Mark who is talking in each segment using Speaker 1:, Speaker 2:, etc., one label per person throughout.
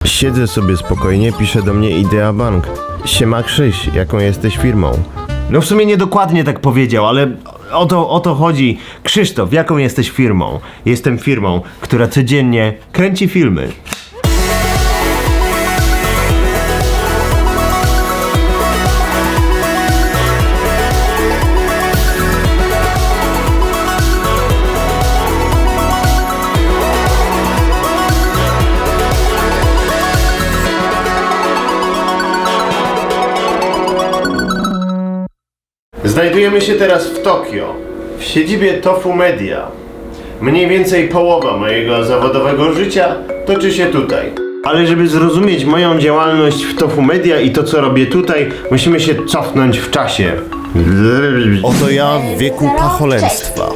Speaker 1: Siedzę sobie spokojnie, pisze do mnie Idea Bank. Siema Krzyś, jaką jesteś firmą? No w sumie nie dokładnie tak powiedział, ale o to chodzi. Krzysztof, jaką jesteś firmą? Jestem firmą, która codziennie kręci filmy. Znajdujemy się teraz w Tokio, w siedzibie Tofu Media. Mniej więcej połowa mojego zawodowego życia toczy się tutaj. Ale żeby zrozumieć moją działalność w Tofu Media i to, co robię tutaj, musimy się cofnąć w czasie. Oto ja w wieku pacholęstwa.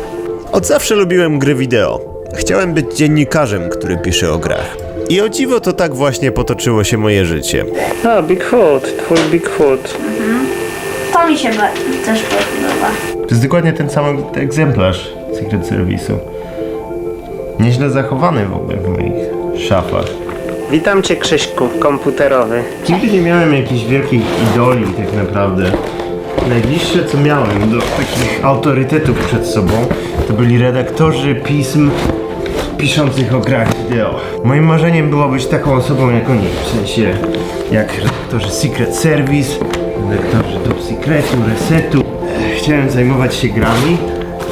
Speaker 1: Od zawsze lubiłem gry wideo. Chciałem być dziennikarzem, który pisze o grach. I o dziwo to tak właśnie potoczyło się moje życie.
Speaker 2: A, Bigfoot, twój Bigfoot.
Speaker 3: To mi się też podoba.
Speaker 1: To jest dokładnie ten sam egzemplarz Secret Service'u. Nieźle zachowany w ogóle w moich szafach.
Speaker 2: Witam cię, Krzyśku, komputerowy.
Speaker 1: Nigdy nie miałem jakichś wielkich idoli tak naprawdę. Najbliższe co miałem do takich autorytetów przed sobą to byli redaktorzy pism piszących o grach wideo. Moim marzeniem było być taką osobą jak oni, w sensie jak redaktorzy Secret Service, redaktorzy Top Secretu, Resetu. Chciałem zajmować się grami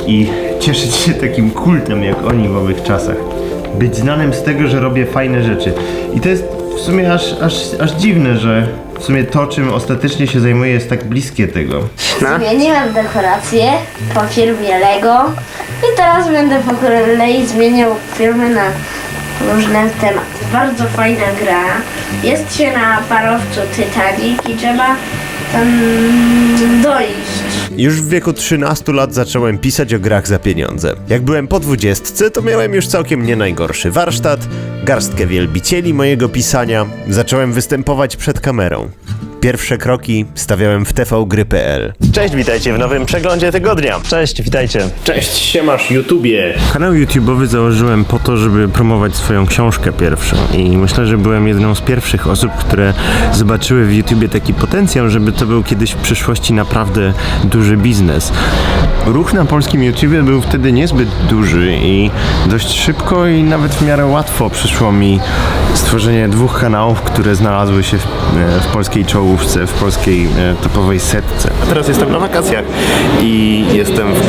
Speaker 1: i cieszyć się takim kultem jak oni w owych czasach. Być znanym z tego, że robię fajne rzeczy. I to jest w sumie aż dziwne, że w sumie to, czym ostatecznie się zajmuję, jest tak bliskie tego.
Speaker 3: Zmieniłem dekoracje po firmie Lego i teraz będę po kolei zmieniał filmy na różne tematy. Bardzo fajna gra. Jest się na parowcu Titanic i trzeba tam dojść.
Speaker 1: Już w wieku 13 lat zacząłem pisać o grach za pieniądze. Jak byłem po 20, to miałem już całkiem nie najgorszy warsztat, garstkę wielbicieli mojego pisania, zacząłem występować przed kamerą. Pierwsze kroki stawiałem w tvgry.pl. Cześć, witajcie w nowym przeglądzie tygodnia.
Speaker 2: Cześć, witajcie.
Speaker 1: Cześć, siemasz YouTubie. Kanał YouTube'owy założyłem po to, żeby promować swoją książkę pierwszą i myślę, że byłem jedną z pierwszych osób, które zobaczyły w YouTubie taki potencjał, żeby to był kiedyś w przyszłości naprawdę duży biznes. Ruch na polskim YouTubie był wtedy niezbyt duży i dość szybko i nawet w miarę łatwo przyszło mi stworzenie 2 kanałów, które znalazły się w polskiej czołówce, w polskiej topowej setce. A teraz jestem na wakacjach i jestem w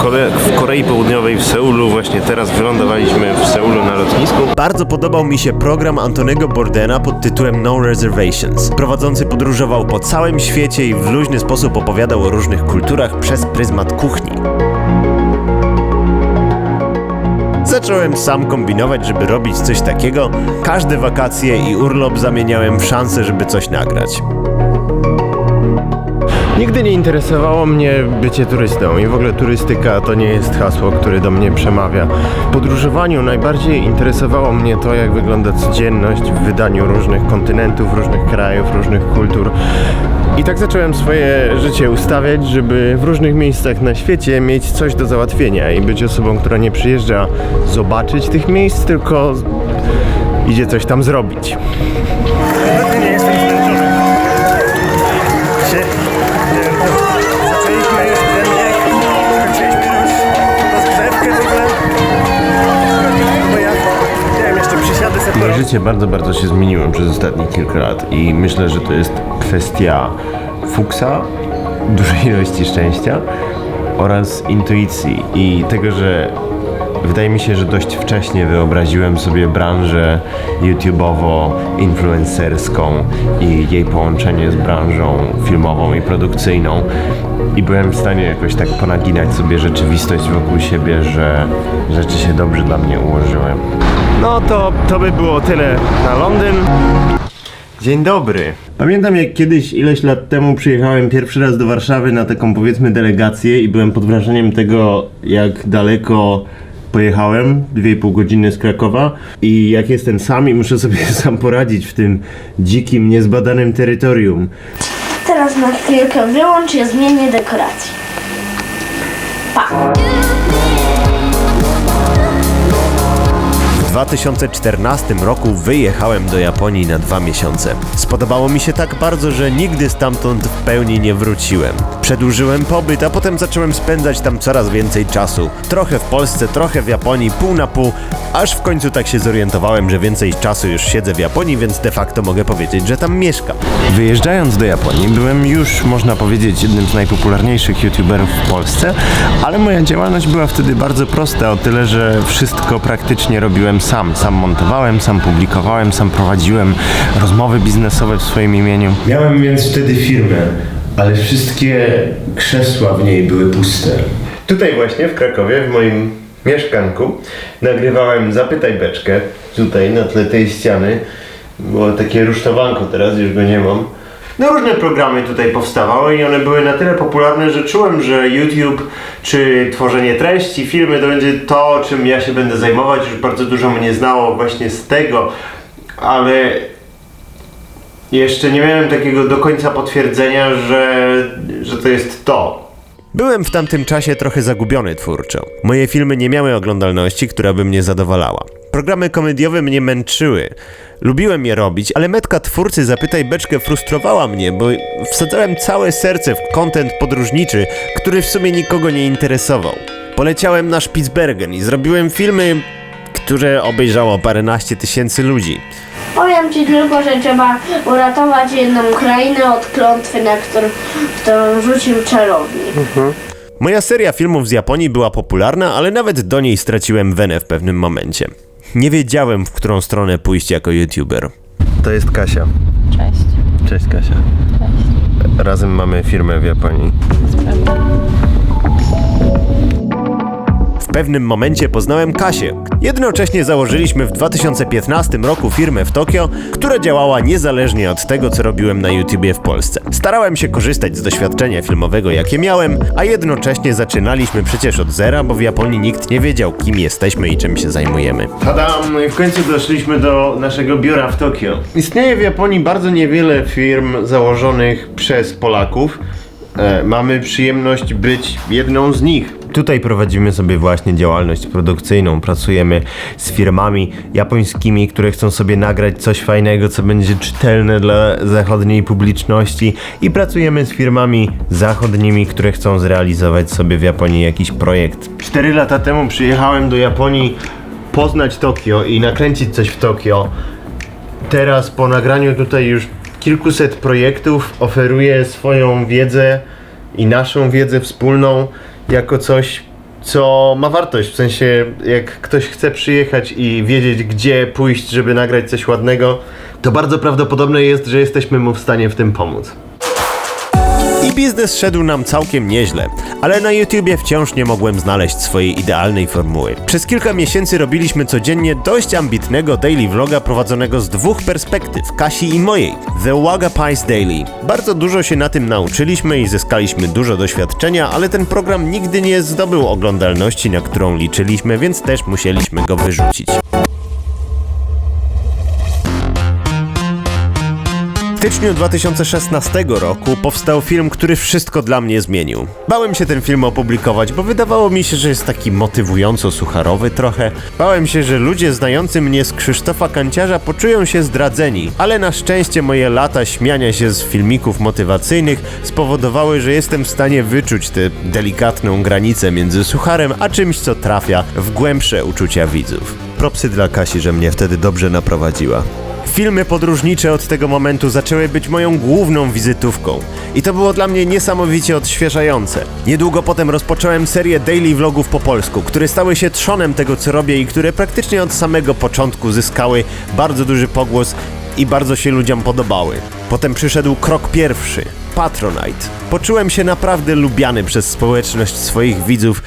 Speaker 1: Korei Południowej, w Seulu. Właśnie teraz wylądowaliśmy w Seulu na lotnisku. Bardzo podobał mi się program Antonego Bourdena pod tytułem No Reservations. Prowadzący podróżował po całym świecie i w luźny sposób opowiadał o różnych kulturach przez pryzmat kuchni. Zacząłem sam kombinować, żeby robić coś takiego. Każde wakacje i urlop zamieniałem w szansę, żeby coś nagrać. Nigdy nie interesowało mnie bycie turystą i w ogóle turystyka to nie jest hasło, które do mnie przemawia. W podróżowaniu najbardziej interesowało mnie to, jak wygląda codzienność w wydaniu różnych kontynentów, różnych krajów, różnych kultur. I tak zacząłem swoje życie ustawiać, żeby w różnych miejscach na świecie mieć coś do załatwienia i być osobą, która nie przyjeżdża zobaczyć tych miejsc, tylko idzie coś tam zrobić. Nie jestem zmęczony. Zaczęliśmy już ten bieg, zaczęliśmy już rozgrzewkę w ogóle. Bo ja chciałem jeszcze przysiady sobie. Moje życie bardzo się zmieniło przez ostatnich kilka lat i myślę, że to jest kwestia fuksa, dużej ilości szczęścia oraz intuicji i tego, że wydaje mi się, że dość wcześnie wyobraziłem sobie branżę YouTubeowo-influencerską i jej połączenie z branżą filmową i produkcyjną i byłem w stanie jakoś tak ponaginać sobie rzeczywistość wokół siebie, że rzeczy się dobrze dla mnie ułożyły. No to by było tyle na Londyn. Dzień dobry. Pamiętam, jak kiedyś ileś lat temu przyjechałem pierwszy raz do Warszawy na taką, powiedzmy, delegację i byłem pod wrażeniem tego, jak daleko pojechałem, 2,5 godziny z Krakowa i jak jestem sam i muszę sobie sam poradzić w tym dzikim, niezbadanym terytorium.
Speaker 3: Teraz na chwilkę wyłącz i zmienię dekorację. Pa!
Speaker 1: 2014 roku wyjechałem do Japonii na 2 miesiące. Spodobało mi się tak bardzo, że nigdy stamtąd w pełni nie wróciłem. Przedłużyłem pobyt, a potem zacząłem spędzać tam coraz więcej czasu. Trochę w Polsce, trochę w Japonii, pół na pół, aż w końcu tak się zorientowałem, że więcej czasu już siedzę w Japonii, więc de facto mogę powiedzieć, że tam mieszkam. Wyjeżdżając do Japonii byłem już, można powiedzieć, jednym z najpopularniejszych youtuberów w Polsce, ale moja działalność była wtedy bardzo prosta, o tyle, że wszystko praktycznie robiłem sam. Sam montowałem, sam publikowałem, sam prowadziłem rozmowy biznesowe w swoim imieniu. Miałem więc wtedy firmę, ale wszystkie krzesła w niej były puste. Tutaj właśnie w Krakowie, w moim mieszkanku, nagrywałem Zapytaj Beczkę, tutaj na tle tej ściany. Było takie rusztowanko, teraz już go nie mam. No różne programy tutaj powstawały i one były na tyle popularne, że czułem, że YouTube czy tworzenie treści, filmy to będzie to, czym ja się będę zajmować. Już bardzo dużo mnie znało właśnie z tego, ale jeszcze nie miałem takiego do końca potwierdzenia, że to jest to. Byłem w tamtym czasie trochę zagubiony twórczo. Moje filmy nie miały oglądalności, która by mnie zadowalała. Programy komediowe mnie męczyły. Lubiłem je robić, ale metka twórcy Zapytaj Beczkę frustrowała mnie, bo wsadzałem całe serce w content podróżniczy, który w sumie nikogo nie interesował. Poleciałem na Spitsbergen i zrobiłem filmy, które obejrzało paręnaście tysięcy ludzi.
Speaker 3: Powiem ci tylko, że trzeba uratować jedną krainę od klątwy, na którą rzucił czarownik.
Speaker 1: Moja seria filmów z Japonii była popularna, ale nawet do niej straciłem wenę w pewnym momencie. Nie wiedziałem, w którą stronę pójść jako youtuber. To jest Kasia.
Speaker 4: Cześć.
Speaker 1: Cześć Kasia.
Speaker 4: Cześć.
Speaker 1: Razem mamy firmę w Japonii. W pewnym momencie poznałem Kasię. Jednocześnie założyliśmy w 2015 roku firmę w Tokio, która działała niezależnie od tego, co robiłem na YouTubie w Polsce. Starałem się korzystać z doświadczenia filmowego, jakie miałem, a jednocześnie zaczynaliśmy przecież od zera, bo w Japonii nikt nie wiedział, kim jesteśmy i czym się zajmujemy. Tadam! W końcu doszliśmy do naszego biura w Tokio. Istnieje w Japonii bardzo niewiele firm założonych przez Polaków. Mamy przyjemność być jedną z nich. Tutaj prowadzimy sobie właśnie działalność produkcyjną. Pracujemy z firmami japońskimi, które chcą sobie nagrać coś fajnego, co będzie czytelne dla zachodniej publiczności, i pracujemy z firmami zachodnimi, które chcą zrealizować sobie w Japonii jakiś projekt. 4 lata temu przyjechałem do Japonii poznać Tokio i nakręcić coś w Tokio. Teraz po nagraniu tutaj już kilkuset projektów oferuję swoją wiedzę i naszą wiedzę wspólną jako coś, co ma wartość. W sensie, jak ktoś chce przyjechać i wiedzieć, gdzie pójść, żeby nagrać coś ładnego, to bardzo prawdopodobne jest, że jesteśmy mu w stanie w tym pomóc. I biznes szedł nam całkiem nieźle, ale na YouTubie wciąż nie mogłem znaleźć swojej idealnej formuły. Przez kilka miesięcy robiliśmy codziennie dość ambitnego daily vloga prowadzonego z 2 perspektyw, Kasi i mojej, The Waga Pies Daily. Bardzo dużo się na tym nauczyliśmy i zyskaliśmy dużo doświadczenia, ale ten program nigdy nie zdobył oglądalności, na którą liczyliśmy, więc też musieliśmy go wyrzucić. W styczniu 2016 roku powstał film, który wszystko dla mnie zmienił. Bałem się ten film opublikować, bo wydawało mi się, że jest taki motywująco sucharowy trochę. Bałem się, że ludzie znający mnie z Krzysztofa Kanciarza poczują się zdradzeni, ale na szczęście moje lata śmiania się z filmików motywacyjnych spowodowały, że jestem w stanie wyczuć tę delikatną granicę między sucharem a czymś, co trafia w głębsze uczucia widzów. Propsy dla Kasi, że mnie wtedy dobrze naprowadziła. Filmy podróżnicze od tego momentu zaczęły być moją główną wizytówką i to było dla mnie niesamowicie odświeżające. Niedługo potem rozpocząłem serię daily vlogów po polsku, które stały się trzonem tego, co robię i które praktycznie od samego początku zyskały bardzo duży pogłos i bardzo się ludziom podobały. Potem przyszedł krok pierwszy – Patronite. Poczułem się naprawdę lubiany przez społeczność swoich widzów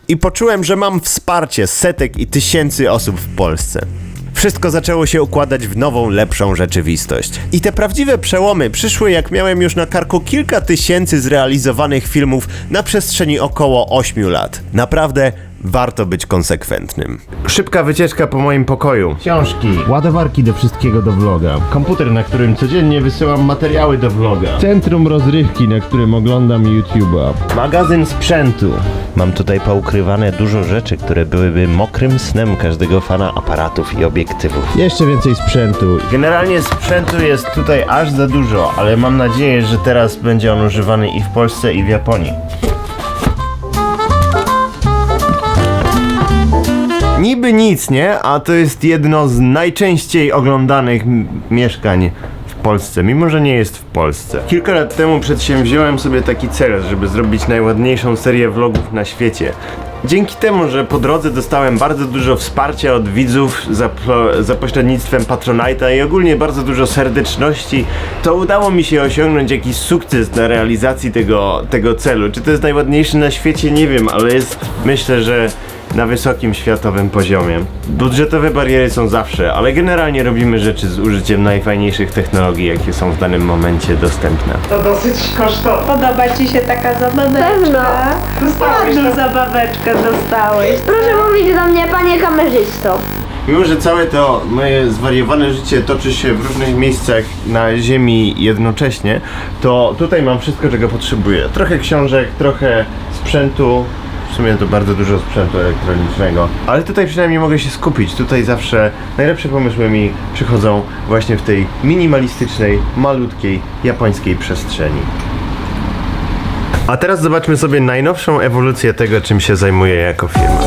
Speaker 1: i poczułem, że mam wsparcie setek i tysięcy osób w Polsce. Wszystko zaczęło się układać w nową, lepszą rzeczywistość. I te prawdziwe przełomy przyszły, jak miałem już na karku kilka tysięcy zrealizowanych filmów na przestrzeni około 8 lat. Naprawdę warto być konsekwentnym. Szybka wycieczka po moim pokoju. Książki, ładowarki do wszystkiego do vloga. Komputer, na którym codziennie wysyłam materiały do vloga. Centrum rozrywki, na którym oglądam YouTube'a. Magazyn sprzętu. Mam tutaj poukrywane dużo rzeczy, które byłyby mokrym snem każdego fana aparatów i obiektywów. Jeszcze więcej sprzętu. Generalnie sprzętu jest tutaj aż za dużo, ale mam nadzieję, że teraz będzie on używany i w Polsce, i w Japonii. Niby nic, nie? A to jest jedno z najczęściej oglądanych mieszkań w Polsce, mimo że nie jest w Polsce. Kilka lat temu przedsięwziąłem sobie taki cel, żeby zrobić najładniejszą serię vlogów na świecie. Dzięki temu, że po drodze dostałem bardzo dużo wsparcia od widzów za pośrednictwem Patronite'a i ogólnie bardzo dużo serdeczności, to udało mi się osiągnąć jakiś sukces na realizacji tego celu. Czy to jest najładniejszy na świecie? Nie wiem, ale jest, myślę, że na wysokim światowym poziomie. Budżetowe bariery są zawsze, ale generalnie robimy rzeczy z użyciem najfajniejszych technologii, jakie są w danym momencie dostępne.
Speaker 5: To dosyć kosztowne. Podoba ci się taka zabaweczka?
Speaker 3: Pewno.
Speaker 5: Ładną zabaweczkę dostałeś.
Speaker 3: Proszę mówić do mnie, panie kamerzysto.
Speaker 1: Mimo, że całe to moje zwariowane życie toczy się w różnych miejscach na ziemi jednocześnie, to tutaj mam wszystko, czego potrzebuję. Trochę książek, trochę sprzętu. W sumie to bardzo dużo sprzętu elektronicznego. Ale tutaj przynajmniej mogę się skupić. Tutaj zawsze najlepsze pomysły mi przychodzą właśnie w tej minimalistycznej, malutkiej, japońskiej przestrzeni. A teraz zobaczmy sobie najnowszą ewolucję tego, czym się zajmuję jako firma.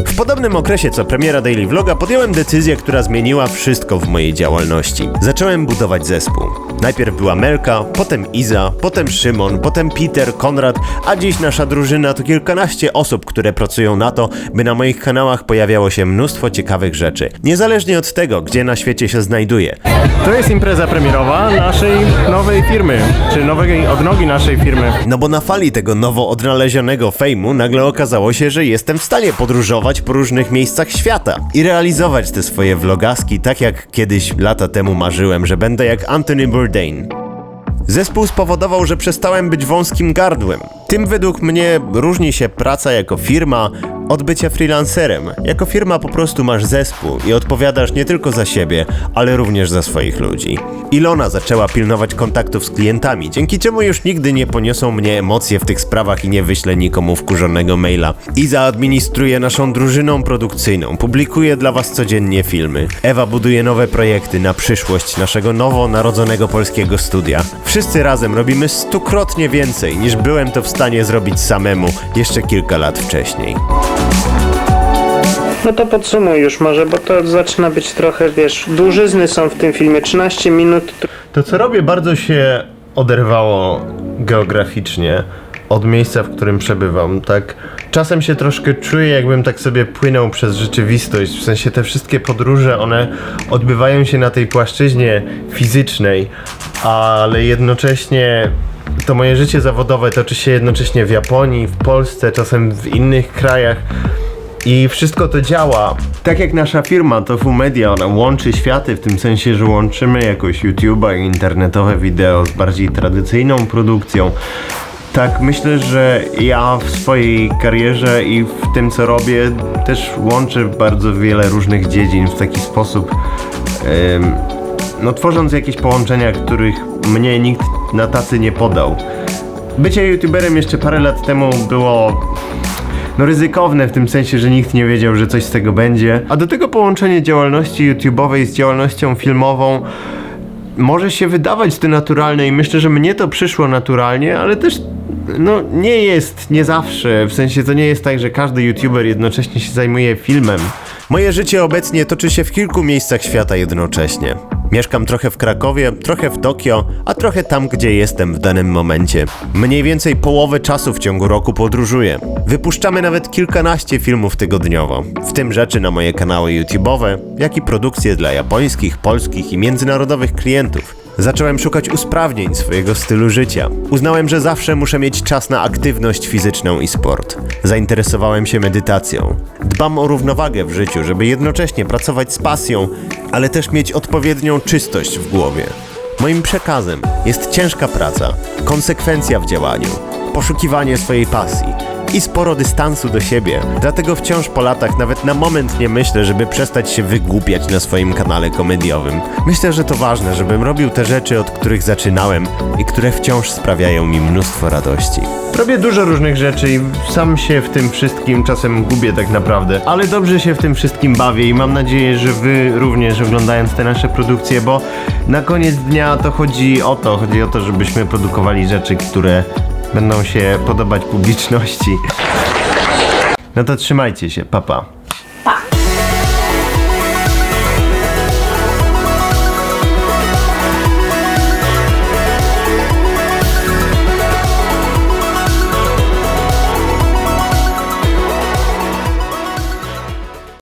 Speaker 1: W podobnym okresie co premiera Daily Vloga podjąłem decyzję, która zmieniła wszystko w mojej działalności. Zacząłem budować zespół. Najpierw była Melka, potem Iza, potem Szymon, potem Peter, Konrad, a dziś nasza drużyna to kilkanaście osób, które pracują na to, by na moich kanałach pojawiało się mnóstwo ciekawych rzeczy. Niezależnie od tego, gdzie na świecie się znajduję. To jest impreza premierowa naszej nowej firmy, czy nowej odnogi naszej firmy. No bo na fali tego nowo odnalezionego fejmu nagle okazało się, że jestem w stanie podróżować po różnych miejscach świata i realizować te swoje vlogaski tak jak kiedyś lata temu marzyłem, że będę jak Anthony Bourdain. Zespół spowodował, że przestałem być wąskim gardłem. Tym według mnie różni się praca jako firma od bycia freelancerem. Jako firma po prostu masz zespół i odpowiadasz nie tylko za siebie, ale również za swoich ludzi. Ilona zaczęła pilnować kontaktów z klientami, dzięki czemu już nigdy nie poniosą mnie emocje w tych sprawach i nie wyślę nikomu wkurzonego maila. Iza administruje naszą drużyną produkcyjną, publikuje dla was codziennie filmy. Ewa buduje nowe projekty na przyszłość naszego nowo narodzonego polskiego studia. Wszyscy razem robimy 100-krotnie więcej niż byłem to w stanie zrobić samemu jeszcze kilka lat wcześniej.
Speaker 2: No to podsumuj już może, bo to zaczyna być trochę, wiesz, dłużyzny są w tym filmie, 13 minut.
Speaker 1: To co robię bardzo się oderwało geograficznie od miejsca, w którym przebywam, tak? Czasem się troszkę czuję, jakbym tak sobie płynął przez rzeczywistość, w sensie te wszystkie podróże, one odbywają się na tej płaszczyźnie fizycznej, ale jednocześnie to moje życie zawodowe toczy się jednocześnie w Japonii, w Polsce, czasem w innych krajach. I wszystko to działa. Tak jak nasza firma Tofu Media, ona łączy światy w tym sensie, że łączymy jakoś YouTube'a i internetowe wideo z bardziej tradycyjną produkcją. Tak myślę, że ja w swojej karierze i w tym co robię też łączę bardzo wiele różnych dziedzin w taki sposób, no tworząc jakieś połączenia, których mnie nikt na tacy nie podał. Bycie youtuberem jeszcze parę lat temu było ryzykowne w tym sensie, że nikt nie wiedział, że coś z tego będzie. A do tego połączenie działalności YouTube'owej z działalnością filmową może się wydawać to naturalne i myślę, że mnie to przyszło naturalnie, ale też nie zawsze. W sensie to nie jest tak, że każdy YouTuber jednocześnie się zajmuje filmem. Moje życie obecnie toczy się w kilku miejscach świata jednocześnie. Mieszkam trochę w Krakowie, trochę w Tokio, a trochę tam, gdzie jestem w danym momencie. Mniej więcej połowę czasu w ciągu roku podróżuję. Wypuszczamy nawet kilkanaście filmów tygodniowo, w tym rzeczy na moje kanały YouTube'owe, jak i produkcje dla japońskich, polskich i międzynarodowych klientów. Zacząłem szukać usprawnień swojego stylu życia. Uznałem, że zawsze muszę mieć czas na aktywność fizyczną i sport. Zainteresowałem się medytacją. Dbam o równowagę w życiu, żeby jednocześnie pracować z pasją, ale też mieć odpowiednią czystość w głowie.
Speaker 6: Moim przekazem jest ciężka praca, konsekwencja w działaniu, poszukiwanie swojej pasji i sporo dystansu do siebie. Dlatego wciąż po latach nawet na moment nie myślę, żeby przestać się wygłupiać na swoim kanale komediowym. Myślę, że to ważne, żebym robił te rzeczy, od których zaczynałem i które wciąż sprawiają mi mnóstwo radości.
Speaker 1: Robię dużo różnych rzeczy i sam się w tym wszystkim czasem gubię tak naprawdę, ale dobrze się w tym wszystkim bawię i mam nadzieję, że wy również oglądając te nasze produkcje, bo na koniec dnia to chodzi o to, żebyśmy produkowali rzeczy, które będą się podobać publiczności. No to trzymajcie się, pa pa.
Speaker 3: Pa!